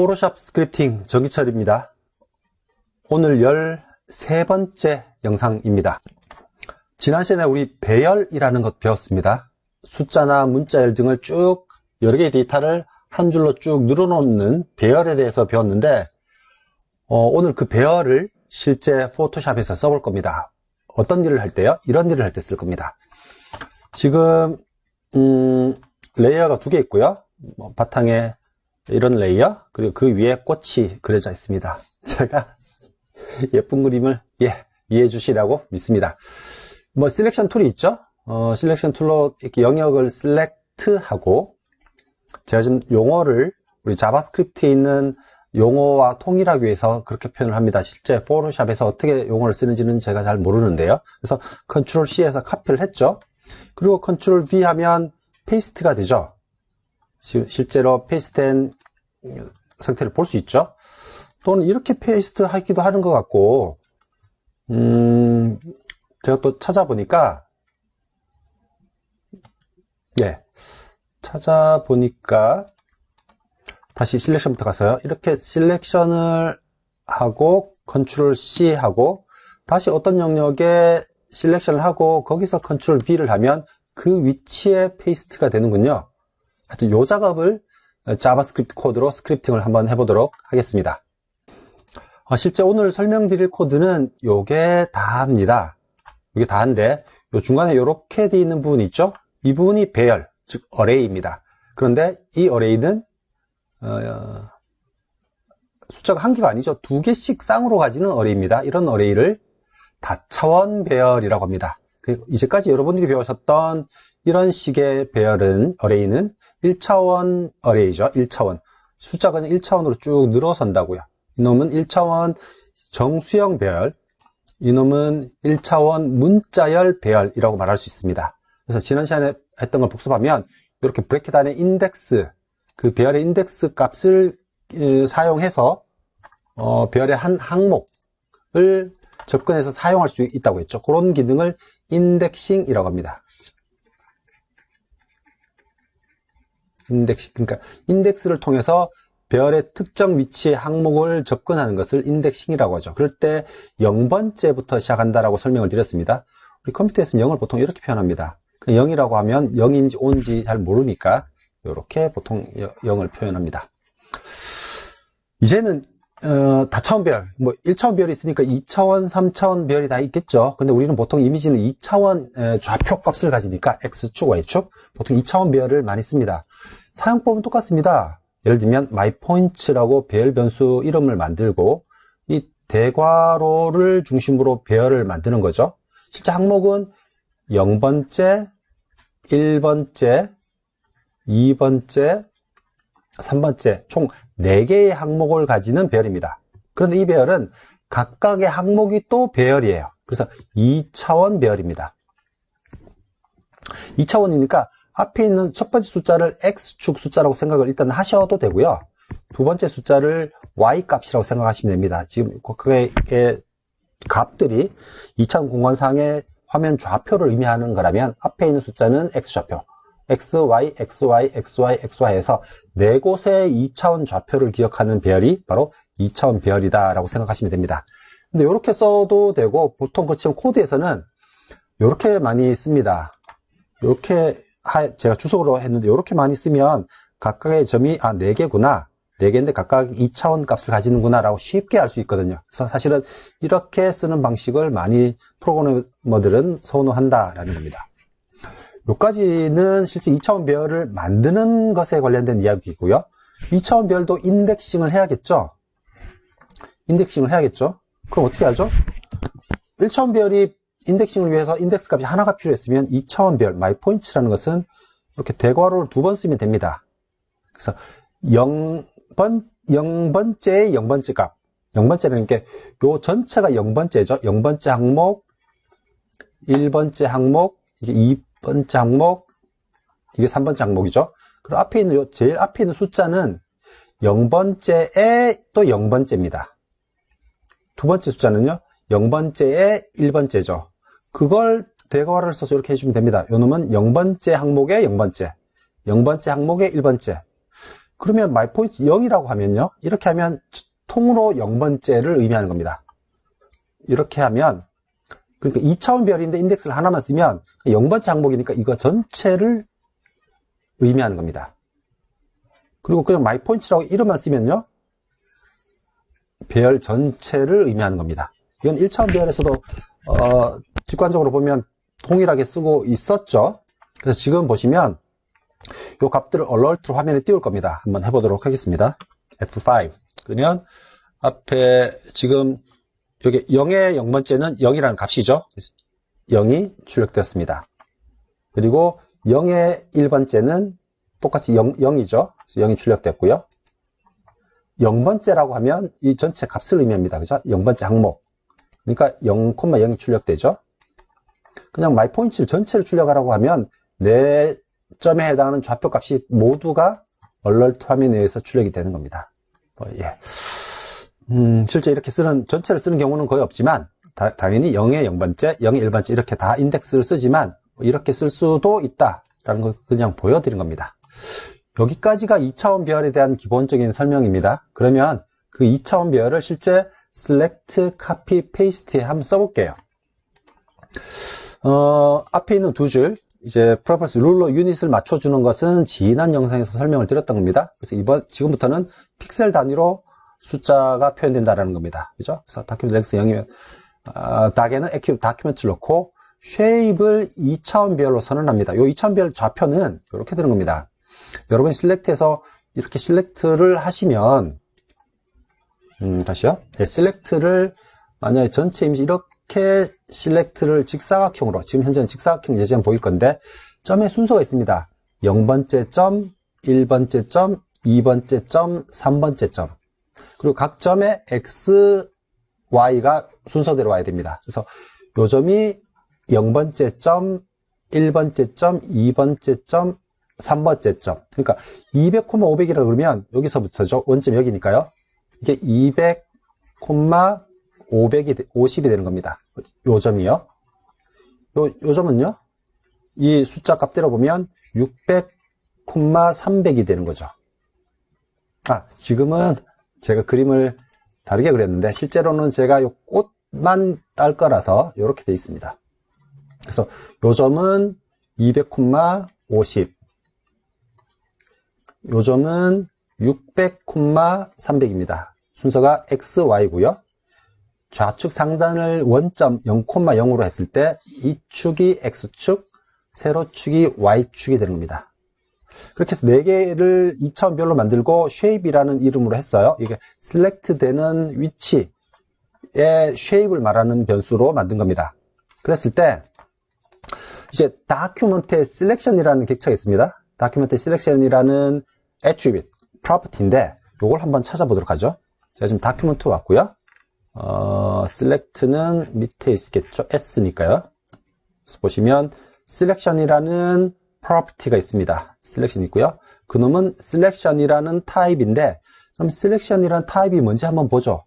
포토샵 스크립팅 정기철입니다. 오늘 13번째 영상입니다. 지난 시간에 우리 배열이라는 것 배웠습니다. 숫자나 문자열 등을 쭉 여러 개의 데이터를 한 줄로 쭉 늘어놓는 배열에 대해서 배웠는데 오늘 그 배열을 실제 포토샵에서 써볼 겁니다. 어떤 일을 할 때요? 이런 일을 할 때 쓸 겁니다. 지금 레이어가 두 개 있고요. 바탕에 이런 레이어, 그리고 그 위에 꽃이 그려져 있습니다. 제가 예쁜 그림을 이해해 주시라고 믿습니다. 셀렉션 툴이 있죠? 셀렉션 툴로 이렇게 영역을 셀렉트하고, 제가 지금 용어를 우리 자바스크립트에 있는 용어와 통일하기 위해서 그렇게 표현을 합니다. 실제 포토샵에서 어떻게 용어를 쓰는지는 제가 잘 모르는데요. 그래서 컨트롤 C에서 카피를 했죠. 그리고 컨트롤 V 하면 페이스트가 되죠. 실제로 페이스트된 상태를 볼 수 있죠. 또는 이렇게 페이스트 하기도 하는 것 같고, 제가 또 찾아보니까 다시 셀렉션부터 가서요. 이렇게 셀렉션을 하고 컨트롤 C 하고 다시 어떤 영역에 셀렉션을 하고 거기서 컨트롤 V를 하면 그 위치에 페이스트가 되는군요. 하여튼 요 작업을 자바스크립트 코드로 스크립팅을 한번 해보도록 하겠습니다. 실제 오늘 설명드릴 코드는 요게 다합니다. 이게 다인데 요 중간에 요렇게 되어 있는 부분이 있죠. 이 부분이 배열, 즉 어레이입니다. 그런데 이 어레이는 숫자가 한 개가 아니죠. 두 개씩 쌍으로 가지는 어레이입니다. 이런 어레이를 다차원 배열이라고 합니다. 이제까지 여러분들이 배우셨던 이런 식의 배열은 어레이는 1차원 어레이죠. 1차원. 숫자가 1차원으로 쭉 늘어선다고요. 이놈은 1차원 정수형 배열, 이놈은 1차원 문자열 배열이라고 말할 수 있습니다. 그래서 지난 시간에 했던 걸 복습하면 이렇게 브래킷 안에 인덱스, 그 배열의 인덱스 값을 사용해서 배열의 한 항목을 접근해서 사용할 수 있다고 했죠. 그런 기능을 인덱싱이라고 합니다. 그러니까 인덱스를 통해서 배열의 특정 위치의 항목을 접근하는 것을 인덱싱이라고 하죠. 그럴 때 0번째부터 시작한다라고 설명을 드렸습니다. 우리 컴퓨터에서는 0을 보통 이렇게 표현합니다. 0이라고 하면 0인지 5인지 잘 모르니까 이렇게 보통 0을 표현합니다. 이제는 다차원 배열, 1차원 배열이 있으니까 2차원, 3차원 배열이 다 있겠죠. 근데 우리는 보통 이미지는 2차원 좌표 값을 가지니까 X축, Y축, 보통 2차원 배열을 많이 씁니다. 사용법은 똑같습니다. 예를 들면 myPoints라고 배열 변수 이름을 만들고 이 대괄호를 중심으로 배열을 만드는 거죠. 실제 항목은 0번째, 1번째, 2번째, 3번째 총 4개의 항목을 가지는 배열입니다. 그런데 이 배열은 각각의 항목이 또 배열이에요. 그래서 2차원 배열입니다. 2차원이니까 앞에 있는 첫 번째 숫자를 X축 숫자라고 생각을 일단 하셔도 되고요. 두 번째 숫자를 Y 값이라고 생각하시면 됩니다. 지금 그의 값들이 2차원 공간상의 화면 좌표를 의미하는 거라면 앞에 있는 숫자는 X좌표, XY, XY, XY, XY에서 4곳의 2차원 좌표를 기억하는 배열이 바로 2차원 배열이다 라고 생각하시면 됩니다. 근데 이렇게 써도 되고, 보통 그렇지만 코드에서는 이렇게 많이 씁니다. 이렇게 제가 주석으로 했는데 이렇게 많이 쓰면 각각의 점이 4개구나, 4개인데 각각 2차원 값을 가지는구나 라고 쉽게 알 수 있거든요. 그래서 사실은 이렇게 쓰는 방식을 많이 프로그래머들은 선호한다 라는 겁니다. 여기까지는 실제 2차원 배열을 만드는 것에 관련된 이야기이고요. 2차원 배열도 인덱싱을 해야겠죠. 그럼 어떻게 하죠? 1차원 배열이 인덱싱을 위해서 인덱스 값이 하나가 필요했으면 2차원 배열, myPoints라는 것은 이렇게 대괄호를 2번 쓰면 됩니다. 그래서 0번째의 0번째 값. 0번째는 게 요 전체가 0번째죠. 0번째 항목, 1번째 항목, 이게 2번째 항목, 이게 3번째 항목이죠. 그리고 앞에 있는 제일 앞에 있는 숫자는 0번째에 또 0번째입니다. 두 번째 숫자는요, 0번째에 1번째죠. 그걸 대괄호를 써서 이렇게 해주면 됩니다. 요 놈은 0번째 항목의 0번째, 0번째 항목의 1번째. 그러면 myPoint 0이라고 하면요. 이렇게 하면 통으로 0번째를 의미하는 겁니다. 이렇게 하면, 그러니까 2차원 별인데 인덱스를 하나만 쓰면 0번째 항목이니까 이거 전체를 의미하는 겁니다. 그리고 그냥 myPoint라고 이름만 쓰면요. 배열 전체를 의미하는 겁니다. 이건 1차원 배열에서도 직관적으로 보면 동일하게 쓰고 있었죠. 그래서 지금 보시면 이 값들을 alert로 화면에 띄울 겁니다. 한번 해보도록 하겠습니다. F5 그러면 앞에 지금 여기 0의 0번째는 0이라는 값이죠. 0이 출력되었습니다. 그리고 0의 1번째는 똑같이 0이죠. 0이 출력됐고요. 0번째라고 하면 이 전체 값을 의미합니다. 그죠? 0번째 항목. 그러니까 0,0이 출력되죠. 그냥 myPoint 전체를 출력하라고 하면 내 점에 해당하는 좌표 값이 모두가 alert 화면에 의해서 출력이 되는 겁니다. 예. 실제 이렇게 전체를 쓰는 경우는 거의 없지만, 당연히 0의 0번째, 0의 1번째 이렇게 다 인덱스를 쓰지만, 이렇게 쓸 수도 있다라는 걸 그냥 보여드린 겁니다. 여기까지가 2차원 배열에 대한 기본적인 설명입니다. 그러면 그 2차원 배열을 실제 select, copy, paste에 한번 써볼게요. 앞에 있는 두 줄, 이제 purpose, 룰러 유닛을 맞춰주는 것은 지난 영상에서 설명을 드렸던 겁니다. 그래서 지금부터는 픽셀 단위로 숫자가 표현된다라는 겁니다. 그죠? 그래서 document length 0이면, 닥에는 active document를 넣고, shape를 2차원 배열로 선언합니다. 이 2차원 배열 좌표는 이렇게 되는 겁니다. 여러분이 select에서 이렇게 select를 하시면, 다시요. 네, select를, 만약에 전체 이미지 이렇게 select를 직사각형으로, 지금 현재는 직사각형 예제는 보일 건데, 점의 순서가 있습니다. 0번째 점, 1번째 점, 2번째 점, 3번째 점. 그리고 각 점에 X, Y가 순서대로 와야 됩니다. 그래서 요 점이 0번째 점, 1번째 점, 2번째 점, 3번째 점. 그러니까 200,500이라고 그러면 여기서부터죠. 원점 여기니까요. 이게 200,50이 되는 겁니다. 요 점이요. 요 점은요. 이 숫자 값대로 보면 600,300이 되는 거죠. 지금은 제가 그림을 다르게 그렸는데 실제로는 제가 요 꽃만 딸 거라서 이렇게 되어 있습니다. 그래서 요 점은 200,50, 요 점은 600,300입니다. 순서가 X, Y고요. 좌측 상단을 원점 0,0으로 했을 때 이 축이 X축, 세로축이 Y축이 되는 겁니다. 그렇게 해서 4개를 2차원 별로 만들고 shape이라는 이름으로 했어요. 이게 select 되는 위치의 shape를 말하는 변수로 만든 겁니다. 그랬을 때 이제 document의 selection이라는 객체가 있습니다. document의 selection이라는 attribute, property인데 이걸 한번 찾아보도록 하죠. 제가 지금 document 왔고요. select는 밑에 있겠죠. S니까요. 그래서 보시면 selection이라는 property가 있습니다. selection 있고요. 그놈은 selection이라는 타입인데, 그럼 selection이라는 타입이 뭔지 한번 보죠.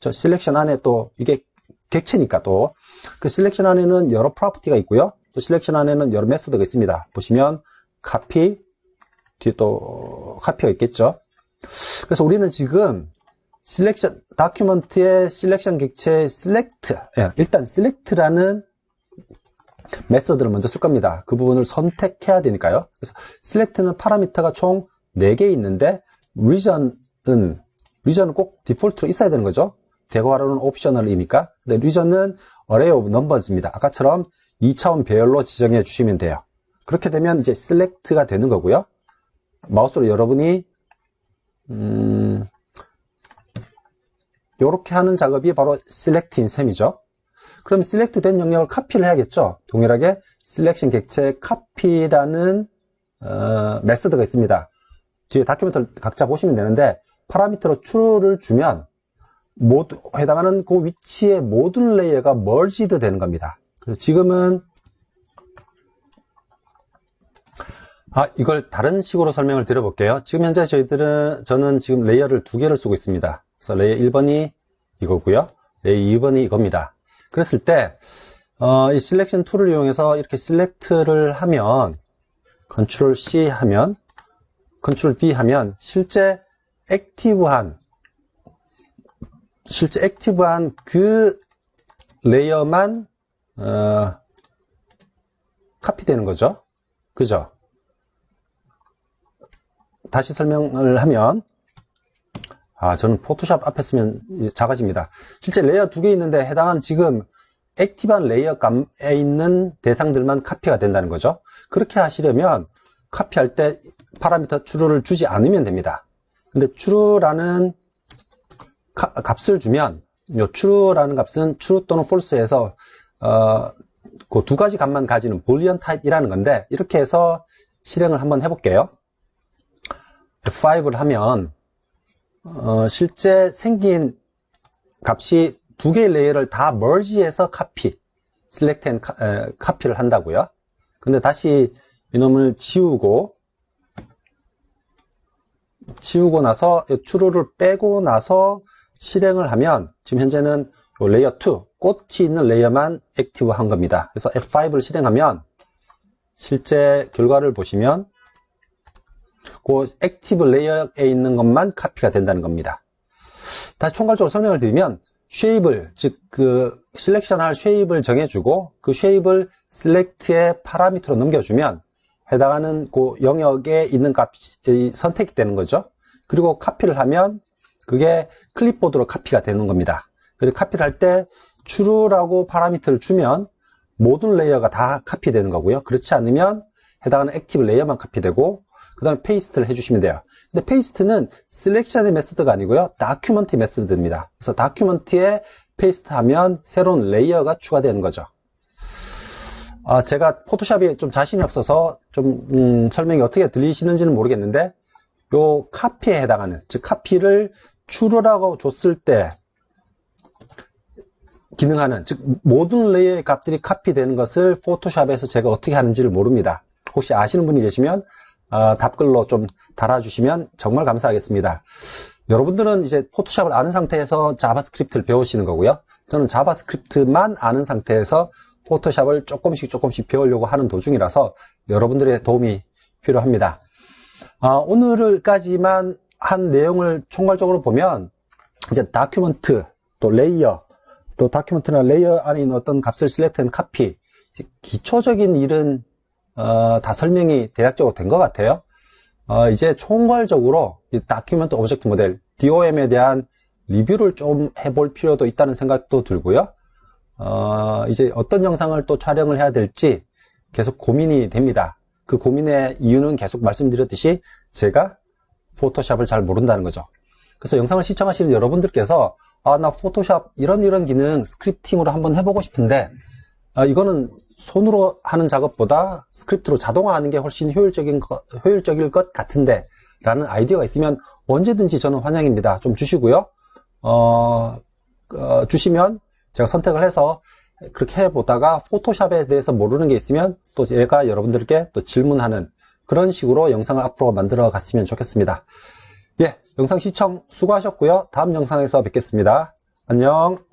저 selection 안에 또 이게 객체니까 또 그 selection 안에는 여러 property가 있고요. 또 selection 안에는 여러 메소드가 있습니다. 보시면 copy 뒤에 또 copy가 있겠죠. 그래서 우리는 지금 selection document의 selection 객체 select, 일단 select라는 메서드를 먼저 쓸 겁니다. 그 부분을 선택해야 되니까요. 그래서 select는 파라미터가 총 4개 있는데 region은 꼭 디폴트로 있어야 되는 거죠. 대괄호는 옵셔널이니까. 근데 region은 array of numbers입니다. 아까처럼 2차원 배열로 지정해 주시면 돼요. 그렇게 되면 이제 select가 되는 거고요. 마우스로 여러분이 이렇게 하는 작업이 바로 select인 셈이죠. 그럼 select 된 영역을 카피를 해야겠죠. 동일하게 selection 객체 copy라는 메서드가 있습니다. 뒤에 다큐멘트를 각자 보시면 되는데 파라미터로 true를 주면 해당하는 그 위치의 모든 레이어가 merged 되는 겁니다. 그래서 지금은 이걸 다른 식으로 설명을 드려볼게요. 지금 현재 저는 지금 레이어를 2개를 쓰고 있습니다. 그래서 레이어 1번이 이거고요. 레이어 2번이 이겁니다. 그랬을 때, 이 셀렉션 툴을 이용해서 이렇게 셀렉트를 하면, 컨트롤 C 하면, 컨트롤 D 하면 실제 액티브한 그 레이어만 카피되는 거죠. 그죠? 다시 설명을 하면, 저는 포토샵 앞에 쓰면 작아집니다. 실제 레이어 2개 있는데 해당하는 지금 액티브한 레이어 감에 있는 대상들만 카피가 된다는 거죠. 그렇게 하시려면 카피할 때 파라미터 true를 주지 않으면 됩니다. 근데 true라는 값을 주면, 요 true라는 값은 true 또는 false에서 그 두 가지 값만 가지는 boolean type이라는 건데, 이렇게 해서 실행을 한번 해볼게요. F5를 하면 실제 생긴 값이 두 개의 레이어를 다 merge해서 select and copy를 한다고요. 근데 다시 이놈을 지우고 나서 true를 빼고 나서 실행을 하면 지금 현재는 레이어 2, 꽃이 있는 레이어만 액티브한 겁니다. 그래서 F5를 실행하면 실제 결과를 보시면 그 액티브 레이어에 있는 것만 카피가 된다는 겁니다. 다시 총괄적으로 설명을 드리면 쉐입을, 즉 그 셀렉션할 쉐입을 정해주고 그 쉐입을 select의 파라미터로 넘겨주면 해당하는 그 영역에 있는 값이 선택이 되는 거죠. 그리고 카피를 하면 그게 클립보드로 카피가 되는 겁니다. 그리고 카피를 할 때 true라고 파라미터를 주면 모든 레이어가 다 카피되는 거고요. 그렇지 않으면 해당하는 액티브 레이어만 카피되고 그 다음에 페이스트를 해주시면 돼요. 근데 페이스트는 셀렉션의 메소드가 아니고요. 다큐먼트 메소드입니다. 그래서 다큐먼트에 페이스트 하면 새로운 레이어가 추가되는 거죠. 제가 포토샵이 좀 자신이 없어서 좀 설명이 어떻게 들리시는지는 모르겠는데 요 카피에 해당하는, 즉 카피를 true라고 줬을 때 기능하는, 즉 모든 레이어의 값들이 카피되는 것을 포토샵에서 제가 어떻게 하는지를 모릅니다. 혹시 아시는 분이 계시면 답글로 좀 달아주시면 정말 감사하겠습니다. 여러분들은 이제 포토샵을 아는 상태에서 자바스크립트를 배우시는 거고요. 저는 자바스크립트만 아는 상태에서 포토샵을 조금씩 배우려고 하는 도중이라서 여러분들의 도움이 필요합니다. 오늘까지만 한 내용을 총괄적으로 보면 이제 다큐먼트, 또 레이어, 또 다큐먼트나 레이어 안에 있는 어떤 값을 select and copy, 기초적인 일은 다 설명이 대략적으로 된 것 같아요. 이제 총괄적으로 이 다큐멘트 오브젝트 모델 DOM에 대한 리뷰를 좀 해볼 필요도 있다는 생각도 들고요. 이제 어떤 영상을 또 촬영을 해야 될지 계속 고민이 됩니다. 그 고민의 이유는 계속 말씀드렸듯이 제가 포토샵을 잘 모른다는 거죠. 그래서 영상을 시청하시는 여러분들께서 나 포토샵 이런 기능 스크립팅으로 한번 해보고 싶은데 이거는 손으로 하는 작업보다 스크립트로 자동화하는 게 훨씬 효율적일 것 같은데 라는 아이디어가 있으면 언제든지 저는 환영입니다. 좀 주시고요. 주시면 제가 선택을 해서 그렇게 해보다가 포토샵에 대해서 모르는 게 있으면 또 제가 여러분들께 또 질문하는 그런 식으로 영상을 앞으로 만들어 갔으면 좋겠습니다. 예, 영상 시청 수고하셨고요. 다음 영상에서 뵙겠습니다. 안녕.